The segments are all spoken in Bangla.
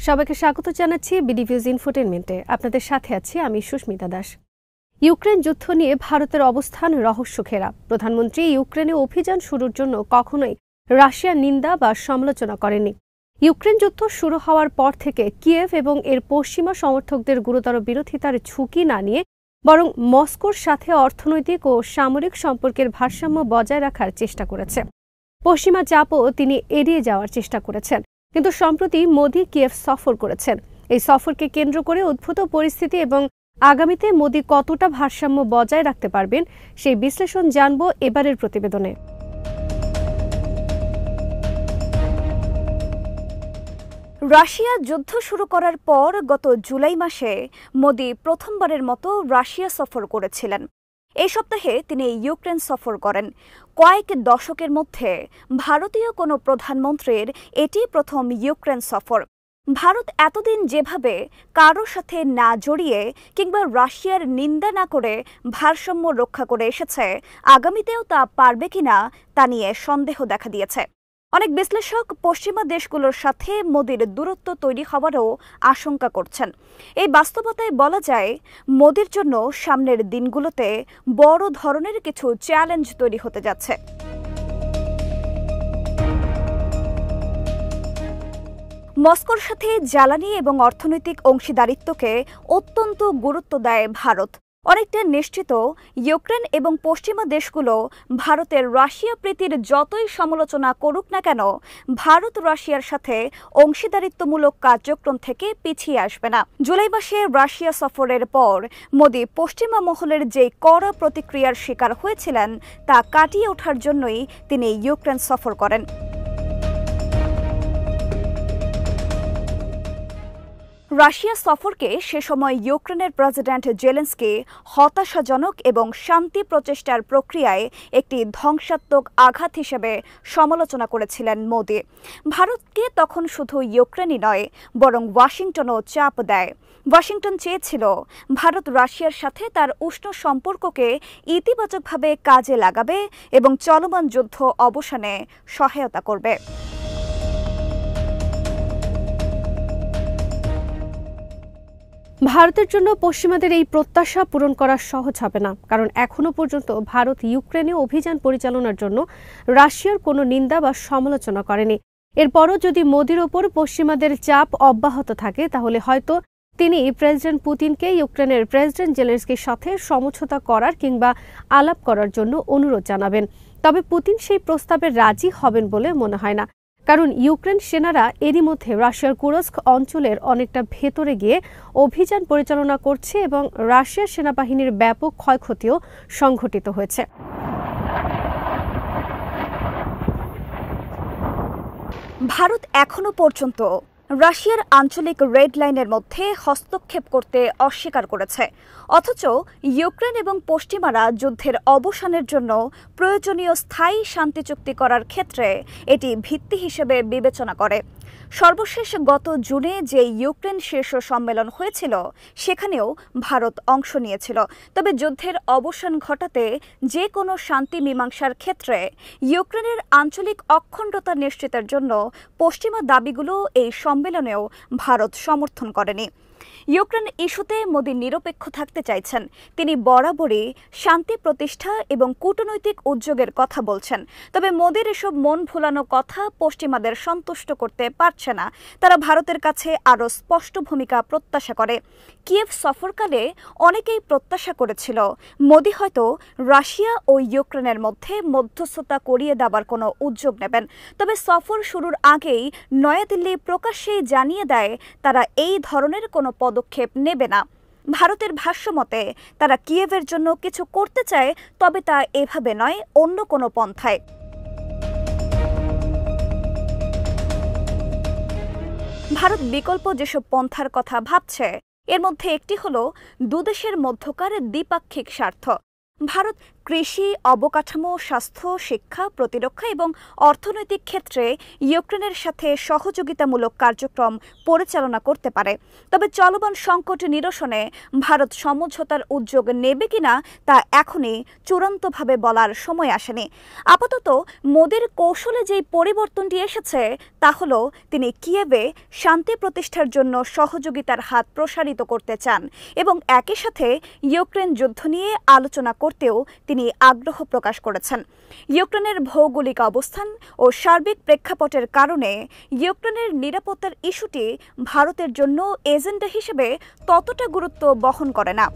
সবাইকে স্বাগত জানাচ্ছি বিডিভিউজ ইনফোটেইনমেন্টে। আপনাদের সাথে আছি আমি সুস্মিতা দাস। ইউক্রেন যুদ্ধ নিয়ে ভারতের অবস্থান রহস্যঘেরা। প্রধানমন্ত্রী ইউক্রেনে অভিযান শুরুর জন্য কখনোই রাশিয়ার নিন্দা বা সমালোচনা করেননি। ইউক্রেন যুদ্ধ শুরু হওয়ার পর থেকে কিয়েভ এবং এর পশ্চিমা সমর্থকদের গুরুতর বিরোধিতার ঝুঁকি না নিয়ে বরং মস্কোর সাথে অর্থনৈতিক ও সামরিক সম্পর্কের ভারসাম্য বজায় রাখার চেষ্টা করেছে। পশ্চিমা চাপও তিনি এড়িয়ে যাওয়ার চেষ্টা করেছেন। কিন্তু সম্প্রতি মোদি কিয়েভ সফর করেছেন। এই সফরকে কেন্দ্র করে উদ্ভূত পরিস্থিতি এবং আগামীতে মোদি কতটা ভারসাম্য বজায় রাখতে পারবেন সেই বিশ্লেষণ জানব এবারের প্রতিবেদনে। রাশিয়া যুদ্ধ শুরু করার পর গত জুলাই মাসে মোদি প্রথমবারের মতো রাশিয়া সফর করেছিলেন। এই সপ্তাহে তিনি ইউক্রেন সফর করেন। কয়েক দশকের মধ্যে ভারতীয় কোনো প্রধানমন্ত্রীর এটি প্রথম ইউক্রেন সফর। ভারত এতদিন যেভাবে কারো সাথে না জড়িয়ে কিংবা রাশিয়ার নিন্দা না করে ভারসাম্য রক্ষা করে এসেছে, আগামীতেও তা পারবে কিনা তা নিয়ে সন্দেহ দেখা দিয়েছে। অনেক বিশ্লেষক পশ্চিমা দেশগুলোর সাথে মোদির দূরত্ব তৈরি হওয়ারও আশঙ্কা করছেন। এই বাস্তবতায় বলা যায়, মোদির জন্য সামনের দিনগুলোতে বড় ধরনের কিছু চ্যালেঞ্জ তৈরি হতে যাচ্ছে। মস্কোর সাথে জ্বালানি এবং অর্থনৈতিক অংশীদারিত্বকে অত্যন্ত গুরুত্ব দেয় ভারত। অনেকটা নিশ্চিত, ইউক্রেন এবং পশ্চিমা দেশগুলো ভারতের রাশিয়া প্রীতির যতই সমালোচনা করুক না কেন, ভারত রাশিয়ার সাথে অংশীদারিত্বমূলক কার্যক্রম থেকে পিছিয়ে আসবে না। জুলাই মাসে রাশিয়া সফরের পর মোদি পশ্চিমা মহলের যে কড়া প্রতিক্রিয়ার শিকার হয়েছিলেন তা কাটিয়ে ওঠার জন্যই তিনি ইউক্রেন সফর করেন। রাশিয়া সফরকে সে সময় ইউক্রেনের প্রেসিডেন্ট জেলেনস্কি হতাশাজনক এবং শান্তি প্রচেষ্টার প্রক্রিয়ায় একটি ধ্বংসাত্মক আঘাত হিসেবে সমালোচনা করেছিলেন মোদি। ভারতকে তখন শুধু ইউক্রেনই নয়, বরং ওয়াশিংটনও চাপ দেয়। ওয়াশিংটন চেয়েছিল ভারত রাশিয়ার সাথে তার উষ্ণ সম্পর্ককে ইতিবাচকভাবে কাজে লাগাবে এবং চলমান যুদ্ধ অবসানে সহায়তা করবে। ভারতের জন্য পশ্চিমাদের এই প্রত্যাশা পূরণ করা সহজ হবে না, কারণ এখনো পর্যন্ত ভারত ইউক্রেনে অভিযান পরিচালনার জন্য রাশিয়ার কোনো নিন্দা বা সমালোচনা করেনি। এরপরও যদি মোদির ওপর পশ্চিমাদের চাপ অব্যাহত থাকে, তাহলে হয়তো তিনি প্রেসিডেন্ট পুতিনকে ইউক্রেনের প্রেসিডেন্ট জেলেনস্কির সাথে সমঝোতা করার কিংবা আলাপ করার জন্য অনুরোধ জানাবেন। তবে পুতিন সেই প্রস্তাবে রাজি হবেন বলে মনে হয় না, কারণ ইউক্রেন সেনারা এরই মধ্যে রাশিয়ার কুরস্ক অঞ্চলের অনেকটা ভেতরে গিয়ে অভিযান পরিচালনা করছে এবং রাশিয়ার সেনাবাহিনীর ব্যাপক ক্ষয়ক্ষতিও সংঘটিত হয়েছে। ভারত এখনো পর্যন্ত রাশিয়ার আঞ্চলিক রেড লাইনের মধ্যে হস্তক্ষেপ করতে অস্বীকার করেছে, অথচ ইউক্রেন এবং পশ্চিমারা যুদ্ধের অবসানের জন্য প্রয়োজনীয় স্থায়ী শান্তি চুক্তি করার ক্ষেত্রে এটি ভিত্তি হিসেবে বিবেচনা করে। সর্বশেষ গত জুনে যে ইউক্রেন শীর্ষ সম্মেলন হয়েছিল, সেখানেও ভারত অংশ নিয়েছিল। তবে যুদ্ধের অবসান ঘটাতে যে কোনো শান্তি মীমাংসার ক্ষেত্রে ইউক্রেনের আঞ্চলিক অখণ্ডতা নিশ্চিতের জন্য পশ্চিমা দাবিগুলো এই সম্মেলনেও ভারত সমর্থন করেনি। ইউক্রেন ইস্যুতে মোদি নিরপেক্ষ থাকতে চাইছেন। তিনি বরাবরই শান্তি প্রতিষ্ঠা এবং কূটনৈতিক উদ্যোগের কথা বলছেন। তবে মোদির এসব মন ভুলানো কথা পশ্চিমাদের সন্তুষ্ট করতে পারছে না। তারা ভারতের কাছে আরও স্পষ্ট ভূমিকা প্রত্যাশা করে। কিয়েভ সফরকালে অনেকেই প্রত্যাশা করেছিল মোদি হয়তো রাশিয়া ও ইউক্রেনের মধ্যে মধ্যস্থতা করিয়ে দেওয়ার কোনো উদ্যোগ নেবেন। তবে সফর শুরুর আগেই নয়াদিল্লি প্রকাশ্যেই জানিয়ে দেয় তারা এই ধরনের কোনো পদক্ষেপ নেবে না। ভারতের ভাষ্যমতে তারা কিয়েভের জন্য কিছু করতে চায়, তবে তা এভাবে নয়, অন্য কোনো পন্থায়। ভারত বিকল্প যেসব পন্থার কথা ভাবছে, এর মধ্যে একটি হলো দুদেশের মধ্যকার দ্বিপাক্ষিক স্বার্থ। ভারত কৃষি, অবকাঠামো, স্বাস্থ্য, শিক্ষা, প্রতিরক্ষা এবং অর্থনৈতিক ক্ষেত্রে ইউক্রেনের সাথে সহযোগিতামূলক কার্যক্রম পরিচালনা করতে পারে। তবে চলমান সংকট নিরসনে ভারত সমঝোতার উদ্যোগ নেবে কিনা তা এখনই চূড়ান্তভাবে বলার সময় আসেনি। আপাতত মোদির কৌশলে যেই পরিবর্তনটি এসেছে তা হলো তিনি কিয়েভে শান্তি প্রতিষ্ঠার জন্য সহযোগিতার হাত প্রসারিত করতে চান এবং একই সাথে ইউক্রেন যুদ্ধ নিয়ে আলোচনা করতেও তিনি আগ্রহ প্রকাশ করেছেন। ইউক্রেনের ভৌগোলিক অবস্থান ও সার্বিক প্রেক্ষাপটের কারণে ইউক্রেনের নিরাপত্তার ইস্যুটি ভারতের জন্য এজেন্ডা হিসেবে ততটা গুরুত্ব বহন করে না।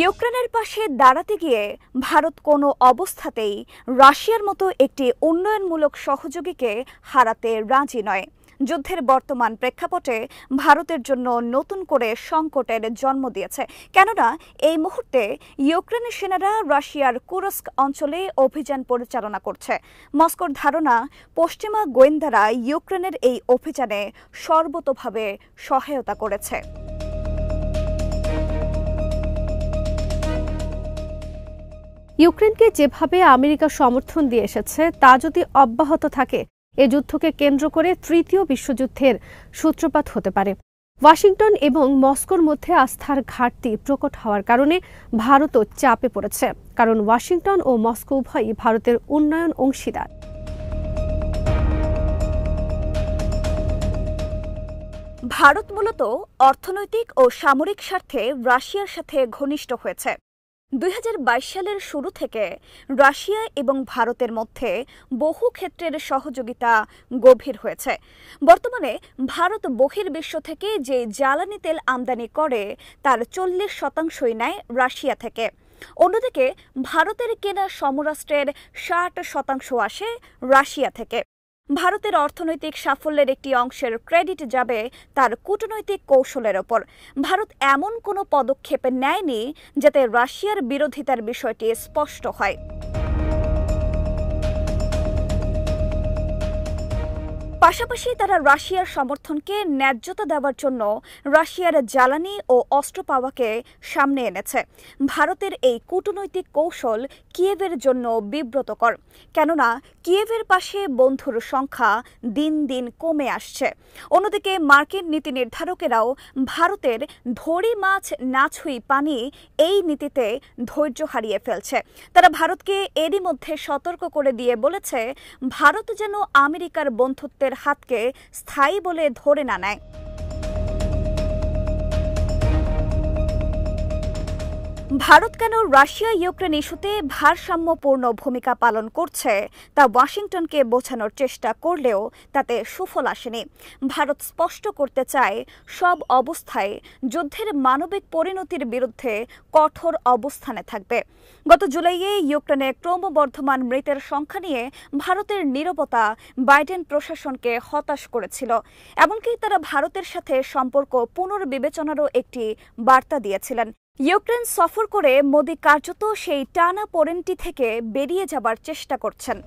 ইউক্রেনের পাশে দাঁড়াতে গিয়ে ভারত কোনো অবস্থাতেই রাশিয়ার মতো একটি উন্নয়নমূলক সহযোগীকে হারাতে রাজি নয়। যুদ্ধের বর্তমান প্রেক্ষাপটে ভারতের জন্য নতুন করে সংকটের জন্ম দিয়েছে, কেননা এই মুহূর্তে ইউক্রেনের সেনারা রাশিয়ার কুরস্ক অঞ্চলে অভিযান পরিচালনা করছে। মস্কোর ধারণা, পশ্চিমা গোয়েন্দারা ইউক্রেনের এই অভিযানে সর্বতোভাবে সহায়তা করেছে। ইউক্রেনকে যেভাবে আমেরিকা সমর্থন দিয়ে এসেছে তা যদি অব্যাহত থাকে, এ যুদ্ধকে কেন্দ্র করে তৃতীয় বিশ্বযুদ্ধের সূত্রপাত হতে পারে। ওয়াশিংটন এবং মস্কোর মধ্যে আস্থার ঘাটতি প্রকট হওয়ার কারণে ভারতও চাপে পড়েছে, কারণ ওয়াশিংটন ও মস্কো উভয়ই ভারতের উন্নয়ন অংশীদার। ভারত মূলত অর্থনৈতিক ও সামরিক স্বার্থে রাশিয়ার সাথে ঘনিষ্ঠ হয়েছে। 2022 সালের শুরু থেকে রাশিয়া এবং ভারতের মধ্যে বহু ক্ষেত্রের সহযোগিতা গভীর হয়েছে। বর্তমানে ভারত বহির্বিশ্ব থেকে যে জ্বালানি তেল আমদানি করে তার 40% নেয় রাশিয়া থেকে। অন্যদিকে ভারতের কেনা সমরাস্ত্রের 60% আসে রাশিয়া থেকে। ভারতের অর্থনৈতিক সাফল্যের একটি অংশের ক্রেডিট যাবে তার কূটনৈতিক কৌশলের ওপর। ভারত এমন কোনো পদক্ষেপ নেয়নি যাতে রাশিয়ার বিরোধিতার বিষয়টি স্পষ্ট হয়। পাশাপাশি তারা রাশিয়ার সমর্থনকে ন্যায্যতা দেওয়ার জন্য রাশিয়ার জ্বালানি ও অস্ত্র পাওয়াকে সামনে এনেছে। ভারতের এই কূটনৈতিক কৌশল কিয়েভের জন্য বিব্রতকর, কেননা কিয়েভের পাশে বন্ধুর সংখ্যা দিন দিন কমে আসছে। অন্যদিকে মার্কিন নীতি নির্ধারকেরাও ভারতের ধরি মাছ না ছুঁই পানি এই নীতিতে ধৈর্য হারিয়ে ফেলছে। তারা ভারতকে এরই মধ্যে সতর্ক করে দিয়ে বলেছে, ভারত যেন আমেরিকার বন্ধুত্বের হাতকে স্থায়ী বলে ধরে না নেয়। ভারত কেন রাশিয়া ইউক্রেন ইস্যুতে ভারসাম্যপূর্ণ ভূমিকা পালন করছে তা ওয়াশিংটনকে বোঝানোর চেষ্টা করলেও তাতে সুফল আসেনি। ভারত স্পষ্ট করতে চায়, সব অবস্থায় যুদ্ধের মানবিক পরিণতির বিরুদ্ধে কঠোর অবস্থানে থাকবে। গত জুলাইয়ে ইউক্রেনে ক্রমবর্ধমান মৃতের সংখ্যা নিয়ে ভারতের নীরবতা বাইডেন প্রশাসনকে হতাশ করেছিল। এমনকি তারা ভারতের সাথে সম্পর্ক পুনর্বিবেচনারও একটি বার্তা দিয়েছিলেন। ইউক্রেন সফর করে মোদি কার্যত সেই টানা পোড়েনটি থেকে বেরিয়ে যাবার চেষ্টা করছেন।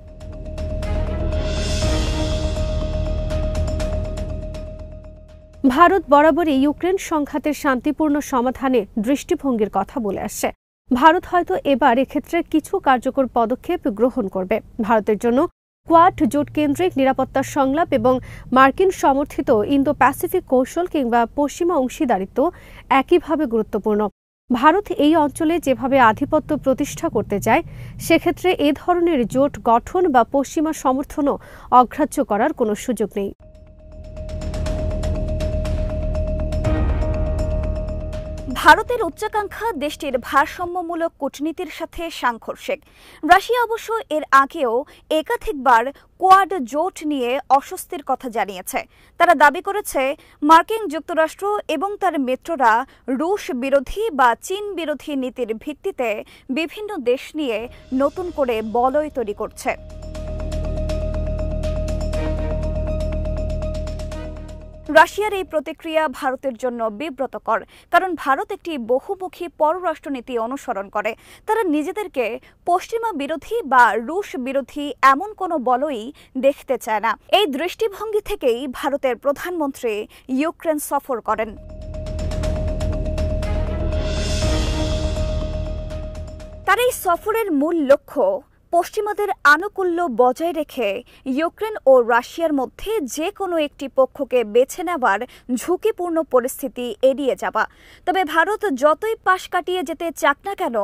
ভারত বরাবরই ইউক্রেন সংঘাতের শান্তিপূর্ণ সমাধানে দৃষ্টিভঙ্গির কথা বলে আসছে। ভারত হয়তো এবার এক্ষেত্রে কিছু কার্যকর পদক্ষেপ গ্রহণ করবে। ভারতের জন্য কোয়াড জোট কেন্দ্রিক নিরাপত্তা সংলাপ এবং মার্কিন সমর্থিত ইন্দো প্যাসিফিক কৌশল কিংবা পশ্চিমা অংশীদারিত্ব একইভাবে গুরুত্বপূর্ণ। ভারত এই অঞ্চলে যেভাবে আধিপত্য প্রতিষ্ঠা করতে চায়, সেক্ষেত্রে এ ধরনের জোট গঠন বা পশ্চিমা সমর্থনও অগ্রাহ্য করার কোনো সুযোগ নেই। ভারতের উচ্চাকাঙ্ক্ষা দেশটির ভারসাম্যমূলক কূটনীতির সাথে সাংঘর্ষিক। রাশিয়া অবশ্য এর আগেও একাধিকবার কোয়াড জোট নিয়ে অস্বস্তির কথা জানিয়েছে। তারা দাবি করেছে, মার্কিন যুক্তরাষ্ট্র এবং তার মিত্ররা রুশ বিরোধী বা চীন বিরোধী নীতির ভিত্তিতে বিভিন্ন দেশ নিয়ে নতুন করে বলয় তৈরি করছে। রাশিয়ার এই প্রতিক্রিয়া ভারতের জন্য বিব্রতকর, কারণ ভারত একটি বহুমুখী পররাষ্ট্রনীতি অনুসরণ করে। তারা নিজেদেরকে পশ্চিমা বিরোধী বা রুশ বিরোধী এমন কোনো বলই দেখতে চায় না। এই দৃষ্টিভঙ্গি থেকেই ভারতের প্রধানমন্ত্রী ইউক্রেন সফর করেন। তার এই সফরের মূল লক্ষ্য পশ্চিমাদের আনুকূল্য বজায় রেখে ইউক্রেন ও রাশিয়ার মধ্যে যে কোনো একটি পক্ষকে বেছে নেওয়ার ঝুঁকিপূর্ণ পরিস্থিতি এড়িয়ে যাওয়া। তবে ভারত যতই পাশ কাটিয়ে যেতে চাক না কেন,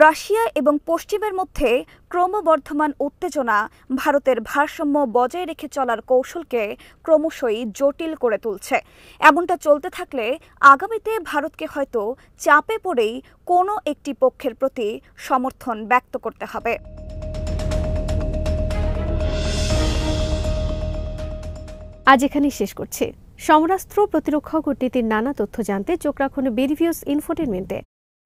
রাশিয়া এবং পশ্চিমের মধ্যে ক্রমবর্ধমান উত্তেজনা ভারতের ভারসাম্য বজায় রেখে চলার কৌশলকে ক্রমশই জটিল করে তুলছে। এমনটা চলতে থাকলে আগামীতে ভারতকে হয়তো চাপে পড়েই কোনো একটি পক্ষের প্রতি সমর্থন ব্যক্ত করতে হবে। আজ এখানেই শেষ করছি। সমরাস্ত্র প্রতিরক্ষা কূটনীতির নানা তথ্য জানতে চোখ রাখুন বিডিভিউজ ইনফোটেইনমেন্টে।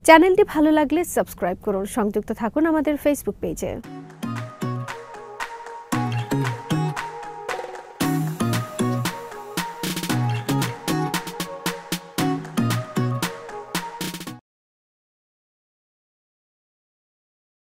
চ্যানেলটি ভালো লাগলে সাবস্ক্রাইব করুন, সংযুক্ত থাকুন আমাদের ফেসবুক পেজে।